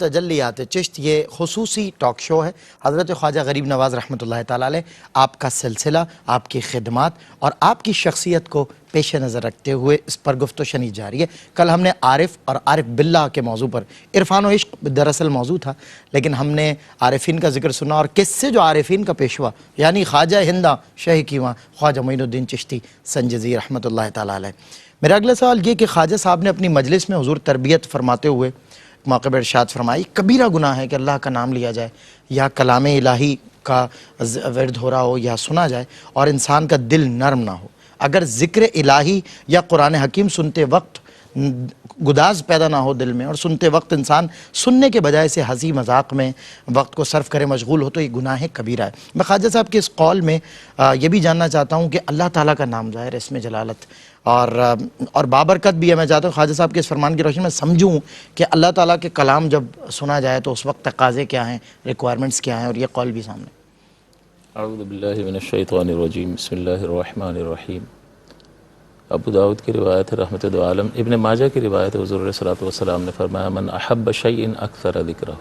تجلیات چشت یہ خصوصی talk show ہے حضرت خواجہ غریب نواز رحمۃ اللہ تعالی علیہ آپ کا سلسلہ، آپ کی خدمات اور آپ کی شخصیت کو پیش نظر رکھتے ہوئے اس پر گفت و شنید جاری ہے۔ کل ہم نے عارف اور عارف باللہ کے موضوع پر، عرفان و عشق دراصل موضوع تھا، لیکن ہم نے عارفین کا ذکر سنا اور کس سے جو عارفین کا پیشوا یعنی خواجہ ہندہ شاہ کیواں خواجہ معین الدین چشتی سنجزی رحمۃ اللہ تعالی علیہ۔ میرا اگلا سوال یہ کہ خواجہ صاحب نے اپنی مجلس میں حضور تربیت فرماتے ہوئے موقع پر ارشاد فرمائی کبیرہ گناہ ہے کہ اللہ کا نام لیا جائے یا کلام الہی کا ورد ہو رہا ہو یا سنا جائے اور انسان کا دل نرم نہ ہو۔ اگر ذکر الہی یا قرآن حکیم سنتے وقت گداز پیدا نہ ہو دل میں اور سنتے وقت انسان سننے کے بجائے سے ہنسی مذاق میں وقت کو صرف کرے، مشغول ہو، تو یہ گناہ کبیرہ ہے۔ میں خواجہ صاحب کے اس قول میں یہ بھی جاننا چاہتا ہوں کہ اللہ تعالیٰ کا نام ظاہر ہے، اس میں جلالت اور بابرکت بھی ہے۔ میں چاہتا ہوں خواجہ صاحب کے اس فرمان کی روشنی میں سمجھوں کہ اللہ تعالیٰ کے کلام جب سنا جائے تو اس وقت تقاضے کیا ہیں، ریکوائرمنٹس کیا ہیں، اور یہ قول بھی سامنے۔ اعوذ باللہ من الشیطان الرجیم، بسم اللہ الرحمن الرحیم۔ ابو داؤد کی روایت ہے رحمۃ دو عالم، ابن ماجہ کی روایت ہے حضور علیہ الصلوۃ والسلام نے فرمایا من احب شیء اکثر ذکرہ،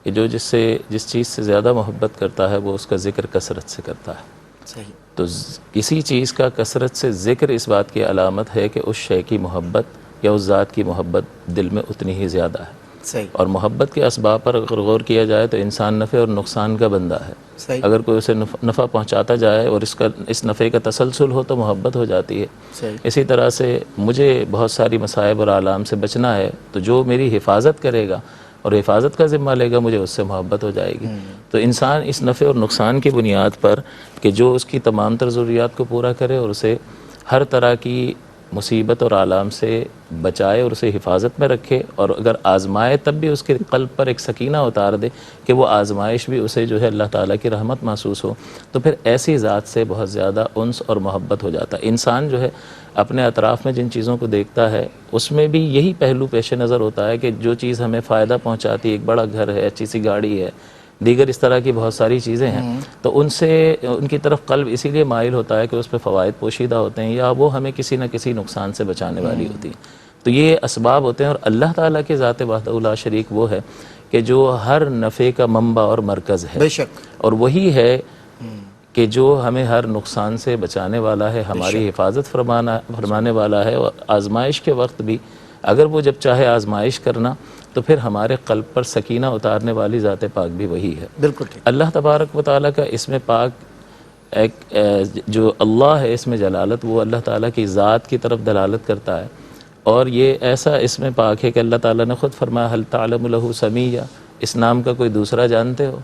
کہ جو جس چیز سے زیادہ محبت کرتا ہے وہ اس کا ذکر کثرت سے کرتا ہے۔ صحیح۔ تو کسی چیز کا کثرت سے ذکر اس بات کی علامت ہے کہ اس شے کی محبت یا اس ذات کی محبت دل میں اتنی ہی زیادہ ہے۔ صحیح۔ اور محبت کے اسباب پر اگر غور کیا جائے تو انسان نفع اور نقصان کا بندہ ہے۔ صحیح۔ اگر کوئی اسے نفع پہنچاتا جائے اور اس نفع کا تسلسل ہو تو محبت ہو جاتی ہے۔ صحیح۔ اسی طرح سے مجھے بہت ساری مصائب اور آلام سے بچنا ہے تو جو میری حفاظت کرے گا اور حفاظت کا ذمہ لے گا مجھے اس سے محبت ہو جائے گی۔ تو انسان اس نفع اور نقصان کی بنیاد پر کہ جو اس کی تمام تر ضروریات کو پورا کرے اور اسے ہر طرح کی مصیبت اور آلام سے بچائے اور اسے حفاظت میں رکھے، اور اگر آزمائے تب بھی اس کے قلب پر ایک سکینہ اتار دے کہ وہ آزمائش بھی اسے جو ہے اللہ تعالیٰ کی رحمت محسوس ہو، تو پھر ایسی ذات سے بہت زیادہ انس اور محبت ہو جاتا ہے۔ انسان جو ہے اپنے اطراف میں جن چیزوں کو دیکھتا ہے اس میں بھی یہی پہلو پیش نظر ہوتا ہے کہ جو چیز ہمیں فائدہ پہنچاتی ہے، ایک بڑا گھر ہے، اچھی سی گاڑی ہے، دیگر اس طرح کی بہت ساری چیزیں ہیں، تو ان کی طرف قلب اسی لیے مائل ہوتا ہے کہ اس پہ فوائد پوشیدہ ہوتے ہیں یا وہ ہمیں کسی نہ کسی نقصان سے بچانے والی ہوتی ہیں۔ تو یہ اسباب ہوتے ہیں، اور اللہ تعالیٰ کے ذات وحدہ لا شریک وہ ہے کہ جو ہر نفع کا منبع اور مرکز ہے، بے شک، اور وہی ہے کہ جو ہمیں ہر نقصان سے بچانے والا ہے، ہماری حفاظت فرمانے والا ہے، اور آزمائش کے وقت بھی اگر وہ جب چاہے آزمائش کرنا تو پھر ہمارے قلب پر سکینہ اتارنے والی ذات پاک بھی وہی ہے۔ بالکل ٹھیک۔ اللہ تبارک و تعالیٰ کا اسم پاک ایک جو اللہ ہے اسم جلالت، وہ اللہ تعالیٰ کی ذات کی طرف دلالت کرتا ہے، اور یہ ایسا اسم پاک ہے کہ اللہ تعالیٰ نے خود فرمایا هل تعلم له سمیہ، اس نام کا کوئی دوسرا جانتے ہو؟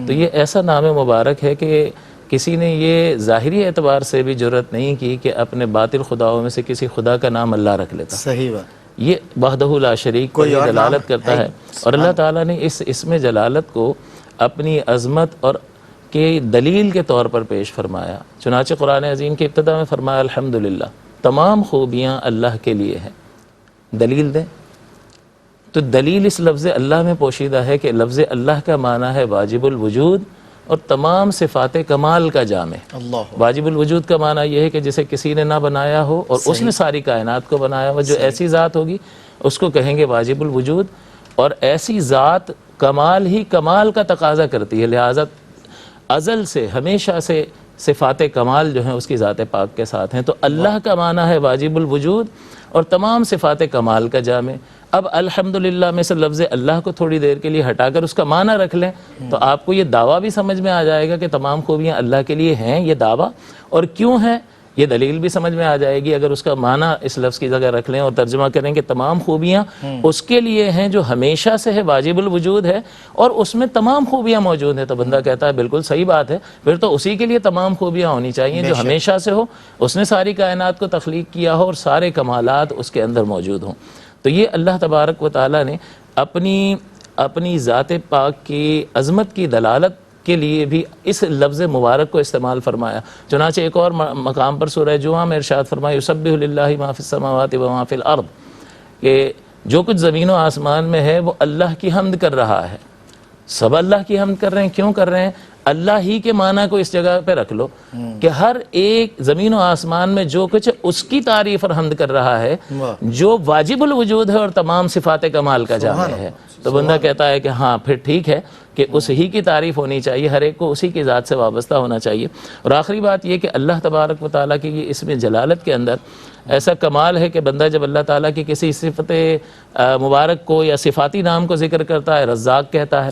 تو یہ ایسا نام مبارک ہے کہ کسی نے یہ ظاہری اعتبار سے بھی جرأت نہیں کی کہ اپنے باطل خداؤں میں سے کسی خدا کا نام اللہ رکھ لیتا۔ صحیح بات۔ یہ وحدہ لا شریک کو یہ دلالت کرتا ہے، اور اللہ تعالیٰ نے اس اسم جلالت کو اپنی عظمت اور کے دلیل کے طور پر پیش فرمایا۔ چنانچہ قرآن عظیم کی ابتدا میں فرمایا الحمدللہ، تمام خوبیاں اللہ کے لیے ہیں۔ دلیل دیں تو دلیل اس لفظ اللہ میں پوشیدہ ہے کہ لفظ اللہ کا معنی ہے واجب الوجود اور تمام صفات کمال کا جامع۔ اللہ واجب الوجود کا معنی یہ ہے کہ جسے کسی نے نہ بنایا ہو اور اس نے ساری کائنات کو بنایا ہو، جو ایسی ذات ہوگی اس کو کہیں گے واجب الوجود، اور ایسی ذات کمال ہی کمال کا تقاضا کرتی ہے، لہٰذا ازل سے ہمیشہ سے صفات کمال جو ہیں اس کی ذات پاک کے ساتھ ہیں۔ تو اللہ کا معنی ہے واجب الوجود اور تمام صفات کمال کا جامع۔ اب الحمدللہ میں سے لفظ اللہ کو تھوڑی دیر کے لیے ہٹا کر اس کا معنی رکھ لیں تو آپ کو یہ دعویٰ بھی سمجھ میں آ جائے گا کہ تمام خوبیاں اللہ کے لیے ہیں، یہ دعویٰ، اور کیوں ہے یہ دلیل بھی سمجھ میں آ جائے گی اگر اس کا معنی اس لفظ کی جگہ رکھ لیں اور ترجمہ کریں کہ تمام خوبیاں اس کے لیے ہیں جو ہمیشہ سے ہے، واجب الوجود ہے، اور اس میں تمام خوبیاں موجود ہیں۔ تو بندہ کہتا ہے بالکل صحیح بات ہے، پھر تو اسی کے لیے تمام خوبیاں ہونی چاہیے جو ہمیشہ سے ہو، اس نے ساری کائنات کو تخلیق کیا ہو اور سارے کمالات اس کے اندر موجود ہوں۔ تو یہ اللہ تبارک و تعالیٰ نے اپنی ذات پاک کی عظمت کی دلالت کے لیے بھی اس لفظ مبارک کو استعمال فرمایا۔ چنانچہ ایک اور مقام پر سورہ جمعہ میں ارشاد فرمایا یسبح للہ ما فی السماوات و ما فی الارض، کہ جو کچھ زمین و آسمان میں ہے وہ اللہ کی حمد کر رہا ہے۔ سب اللہ کی حمد کر رہے ہیں، کیوں کر رہے ہیں؟ اللہ ہی کے معنی کو اس جگہ پہ رکھ لو کہ ہر ایک زمین و آسمان میں جو کچھ اس کی تعریف اور حمد کر رہا ہے جو واجب الوجود ہے اور تمام صفات کمال کا جامع ہے۔ تو بندہ کہتا ہے کہ ہاں پھر ٹھیک ہے کہ اس ہی کی تعریف ہونی چاہیے، ہر ایک کو اسی کی ذات سے وابستہ ہونا چاہیے۔ اور آخری بات یہ کہ اللہ تبارک و تعالیٰ کی یہ اس میں جلالت کے اندر ایسا کمال ہے کہ بندہ جب اللہ تعالیٰ کی کسی صفت مبارک کو یا صفاتی نام کو ذکر کرتا ہے، رزاق کہتا ہے،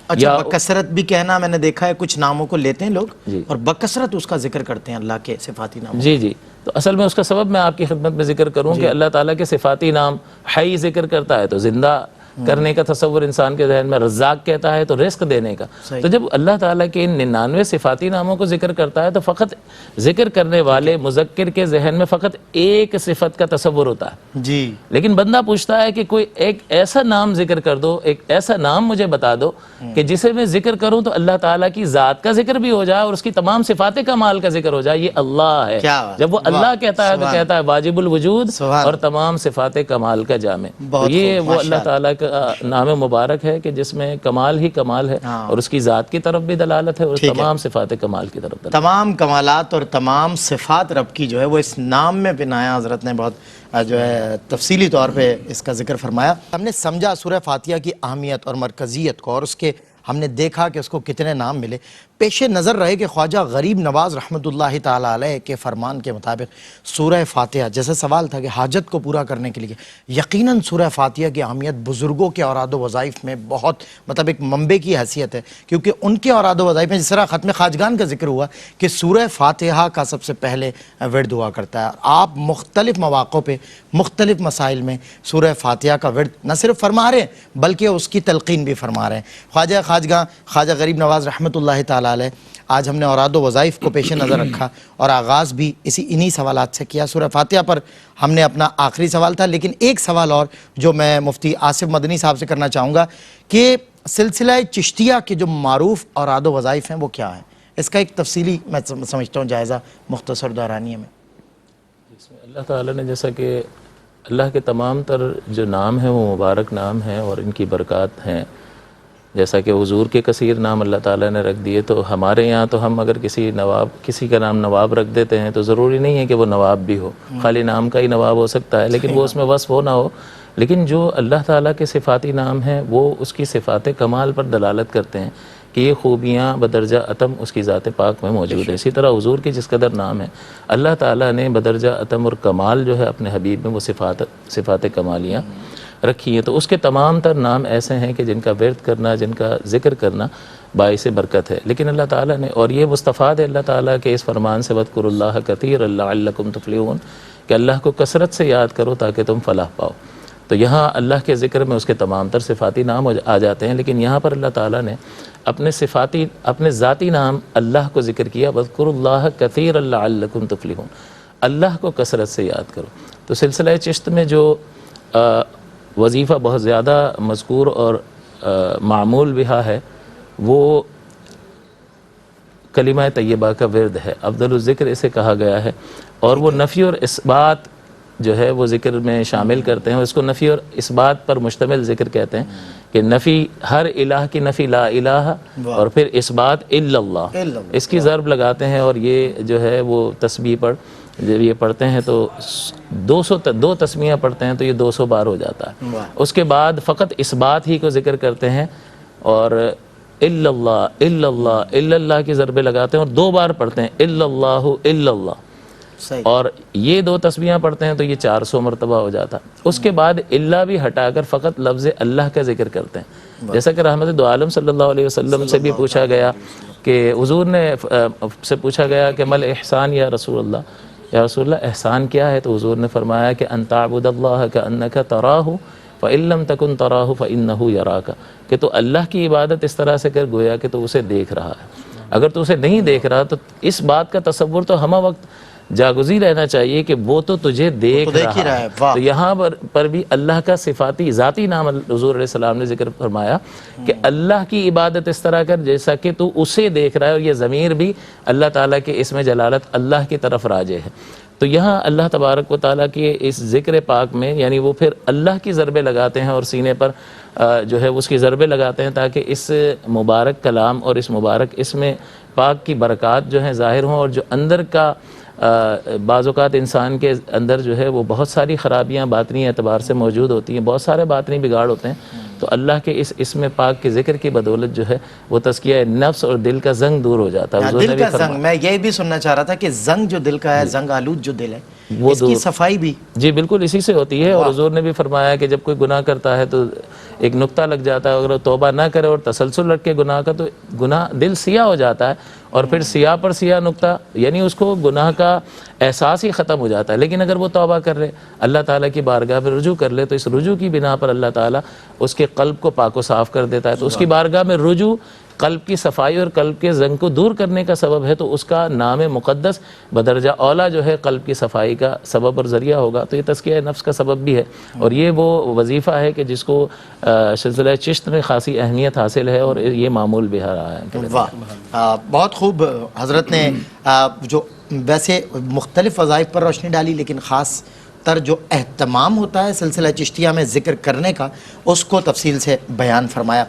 اچھا بکثرت بھی کہنا میں نے دیکھا ہے، کچھ ناموں کو لیتے ہیں لوگ اور بکثرت اس کا ذکر کرتے ہیں اللہ کے صفاتی ناموں۔ جی جی، تو اصل میں اس کا سبب میں آپ کی خدمت میں ذکر کروں کہ اللہ تعالیٰ کے صفاتی نام حی ذکر کرتا ہے تو زندہ کرنے کا تصور انسان کے ذہن میں، رزاق کہتا ہے تو رزق دینے کا۔ تو جب اللہ تعالیٰ کے ان 99 صفاتی ناموں کو ذکر کرتا ہے تو فقط ذکر کرنے والے مذکر کے ذہن میں فقط ایک صفت کا تصور ہوتا ہے جی، لیکن بندہ پوچھتا ہے کہ کوئی ایک ایسا نام ذکر کر دو، ایک ایسا نام مجھے بتا دو کہ جسے میں ذکر کروں تو اللہ تعالیٰ کی ذات کا ذکر بھی ہو جائے اور اس کی تمام صفات کمال کا ذکر ہو جائے۔ یہ اللہ ہے۔ جب وہ اللہ کہتا ہے تو کہتا ہے واجب الوجود اور تمام صفات کمال کا جامع۔ تو یہ وہ اللہ تعالیٰ کا نام مبارک ہے کہ جس میں کمال ہی کمال ہے اور اس کی ذات کی طرف بھی دلالت ہے اور تمام صفات کمال کی طرف دلالت ہے۔ تمام کمالات اور تمام صفات رب کی جو ہے وہ اس نام میں بنایا۔ حضرت نے بہت جو ہے تفصیلی طور پہ اس کا ذکر فرمایا۔ ہم نے سمجھا سورہ فاتحہ کی اہمیت اور مرکزیت کو، اور اس کے ہم نے دیکھا کہ اس کو کتنے نام ملے۔ پیش نظر رہے کہ خواجہ غریب نواز رحمۃ اللہ تعالیٰ علیہ کے فرمان کے مطابق سورہ فاتحہ، جیسے سوال تھا کہ حاجت کو پورا کرنے کے لیے، یقیناً سورہ فاتحہ کی اہمیت بزرگوں کے اوراد و وظائف میں بہت ایک منبع کی حیثیت ہے، کیونکہ ان کے اوراد و وظائف میں جس طرح ختم خواجگان کا ذکر ہوا کہ سورہ فاتحہ کا سب سے پہلے ورد ہوا کرتا ہے۔ آپ مختلف مواقع پہ مختلف مسائل میں سورہ فاتحہ کا ورد نہ صرف فرما رہے ہیں بلکہ اس کی تلقین بھی فرما رہے ہیں۔ خواجہ غریب نواز رحمۃ اللہ تعالیٰ علیہ، آج ہم نے اوراد و وظائف کو پیش نظر رکھا اور آغاز بھی انہی سوالات سے کیا۔ سورہ فاتحہ پر ہم نے اپنا آخری سوال تھا، لیکن ایک سوال اور جو میں مفتی آصف مدنی صاحب سے کرنا چاہوں گا کہ سلسلہ چشتیہ کے جو معروف اوراد و وظائف ہیں وہ کیا ہیں؟ اس کا ایک تفصیلی میں سمجھتا ہوں جائزہ مختصر دورانیہ میں۔ اللہ تعالیٰ نے جیسا کہ اللہ کے تمام تر جو نام ہیں وہ مبارک نام ہیں اور ان کی برکات ہیں، جیسا کہ حضور کے کثیر نام اللہ تعالیٰ نے رکھ دیے، تو ہمارے یہاں تو ہم اگر کسی کا نام نواب رکھ دیتے ہیں تو ضروری نہیں ہے کہ وہ نواب بھی ہو، خالی نام کا ہی نواب ہو سکتا ہے، لیکن وہ اس میں وصف ہو نہ ہو۔ لیکن جو اللہ تعالیٰ کے صفاتی نام ہیں وہ اس کی صفات کمال پر دلالت کرتے ہیں کہ یہ خوبیاں بدرجہ اتم اس کی ذات پاک میں موجود ہے۔ اسی طرح حضور کے جس قدر نام ہے، اللہ تعالیٰ نے بدرجہ اتم اور کمال جو ہے اپنے حبیب میں وہ صفات کمالیاں رکھی ہیں۔ تو اس کے تمام تر نام ایسے ہیں کہ جن کا ورد کرنا، جن کا ذکر کرنا باعث برکت ہے۔ لیکن اللہ تعالیٰ نے، اور یہ مستفاد ہے اللہ تعالیٰ کے اس فرمان سے، وَاذْكُرُوا اللَّهَ كَثِيرًا لَعَلَّكُمْ تُفْلِحُونَ، کہ اللہ کو کثرت سے یاد کرو تاکہ تم فلاح پاؤ۔ تو یہاں اللہ کے ذکر میں اس کے تمام تر صفاتی نام آ جاتے ہیں، لیکن یہاں پر اللہ تعالیٰ نے اپنے ذاتی نام اللہ کو ذکر کیا، وَاذْكُرُوا اللَّهَ كَثِيرًا لَعَلَّكُمْ تُفْلِحُونَ، اللہ کو کثرت سے یاد کرو۔ تو سلسلہ چشت میں جو وظیفہ بہت زیادہ مذکور اور معمول بہا ہے وہ کلمہ طیبہ کا ورد ہے، افضل الذکر اسے کہا گیا ہے، اور وہ نفی اور اثبات جو ہے وہ ذکر میں شامل کرتے ہیں۔ اس کو نفی اور اثبات پر مشتمل ذکر کہتے ہیں کہ نفی، ہر الہ کی نفی لا الہ، اور پھر اثبات الا اللہ، اس کی ضرب لگاتے ہیں، اور یہ جو ہے وہ تسبیح پر جب یہ پڑھتے ہیں تو 200 تسمیہ پڑھتے ہیں تو یہ 200 بار ہو جاتا ہے۔ اس کے بعد فقط اثبات ہی کو ذکر کرتے ہیں اور الا اللہ الا اللہ الا اللہ کی ضربیں لگاتے ہیں اور 2 بار پڑھتے ہیں الا اللہ الا اللہ، اور یہ 2 تسبیحاں پڑھتے ہیں تو یہ 400 مرتبہ ہو جاتا۔ اس کے بعد اللہ بھی ہٹا کر فقط لفظ اللہ کا ذکر کرتے ہیں، جیسا کہ رحمت دو عالم صلی اللہ علیہ وسلم سے بھی پوچھا گیا کہ حضور نے سے پوچھا گیا کہ مل احسان یا رسول اللہ، یا رسول اللہ احسان کیا ہے؟ تو حضور نے فرمایا کہ ان تعبد اللہ کأنک تراہ فإن لم تکن تراہ فإنہ یراک، کہ تو اللہ کی عبادت اس طرح سے کر گویا کہ تو اسے دیکھ رہا ہے۔ اگر تو اسے نہیں دیکھ رہا تو اس بات کا تصور تو ہمہ وقت جاگزی رہنا چاہیے کہ وہ تو تجھے دیکھ رہا ہے۔ تو یہاں پر بھی اللہ کا صفاتی ذاتی نام حضور علیہ السلام نے ذکر فرمایا کہ اللہ کی عبادت اس طرح کر جیسا کہ تو اسے دیکھ رہا ہے، اور یہ ضمیر بھی اللہ تعالیٰ کے اسم جلالت اللہ کی طرف راجع ہے۔ تو یہاں اللہ تبارک و تعالیٰ کے اس ذکر پاک میں یعنی وہ پھر اللہ کی ضربیں لگاتے ہیں اور سینے پر جو ہے اس کی ضربیں لگاتے ہیں تاکہ اس مبارک کلام اور اس مبارک اسم پاک کی برکات جو ہیں ظاہر ہوں، اور جو اندر کا بعض اوقات انسان کے اندر جو ہے وہ بہت ساری خرابیاں باطنی اعتبار سے موجود ہوتی ہیں، بہت سارے باطنی بگاڑ ہوتے ہیں، تو اللہ کے اس اسم پاک کے ذکر کی بدولت جو ہے وہ تزکیہ نفس اور دل کا زنگ دور ہو جاتا ہے. حضور نے دل بھی کا زنگ، میں یہ بھی سننا چاہ رہا تھا کہ زنگ جو دل کا ہے، زنگ آلود جو دل ہے، وہ اس کی صفائی بھی جی بالکل اسی سے ہوتی ہے. اور حضور نے بھی فرمایا کہ جب کوئی گناہ کرتا ہے تو ایک نقطہ لگ جاتا ہے، اگر وہ توبہ نہ کرے اور تسلسل رکھ کے گناہ کا تو گناہ دل سیاہ ہو جاتا ہے، اور پھر سیاہ پر سیاہ نقطہ یعنی اس کو گناہ کا احساس ہی ختم ہو جاتا ہے. لیکن اگر وہ توبہ کر لے، اللہ تعالیٰ کی بارگاہ میں رجوع کر لے، تو اس رجوع کی بنا پر اللہ تعالیٰ اس کے قلب کو پاک و صاف کر دیتا ہے. تو اس کی بارگاہ میں رجوع قلب کی صفائی اور قلب کے زنگ کو دور کرنے کا سبب ہے، تو اس کا نام مقدس بدرجہ اولا جو ہے قلب کی صفائی کا سبب اور ذریعہ ہوگا. تو یہ تزکیہ نفس کا سبب بھی ہے، اور یہ وہ وظیفہ ہے کہ جس کو سلسلہ چشت میں خاصی اہمیت حاصل ہے، اور یہ معمول بھی رہا ہے. واہ، بہت خوب. حضرت نے جو ویسے مختلف وظائف پر روشنی ڈالی، لیکن خاص تر جو اہتمام ہوتا ہے سلسلہ چشتیہ میں ذکر کرنے کا، اس کو تفصیل سے بیان فرمایا.